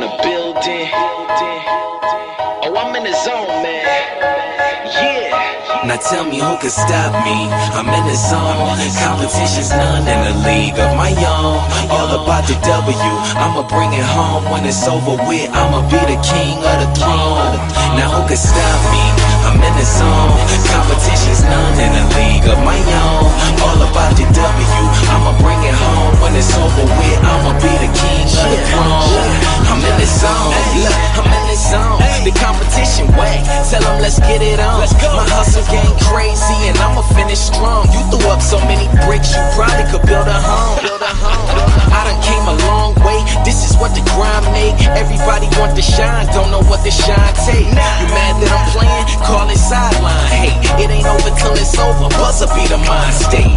the building. Oh, I'm in the zone, man. Yeah. Now tell me who can stop me. I'm in the zone. Competition's none in the league of my own. All about the W, I'ma bring it home. When it's over with, I'ma be the king of the throne. Now who can stop me? I'm in the zone. Competition's none in the league of my own. All about the W, I'ma bring it home. When it's over with, I'ma be the king of the throne. I'm in the zone. Look, I'm in the zone. The competition whack. Tell them let's get it on. My hustle game crazy and I'ma finish strong. You threw up so many bricks, you probably could build a home. I done came a long way. This is what the grind make. Everybody want to shine, don't know what the shine take. You mad that I'm playing? Call it sideline. Hey, it ain't over till it's over. Buzzer be the mind state.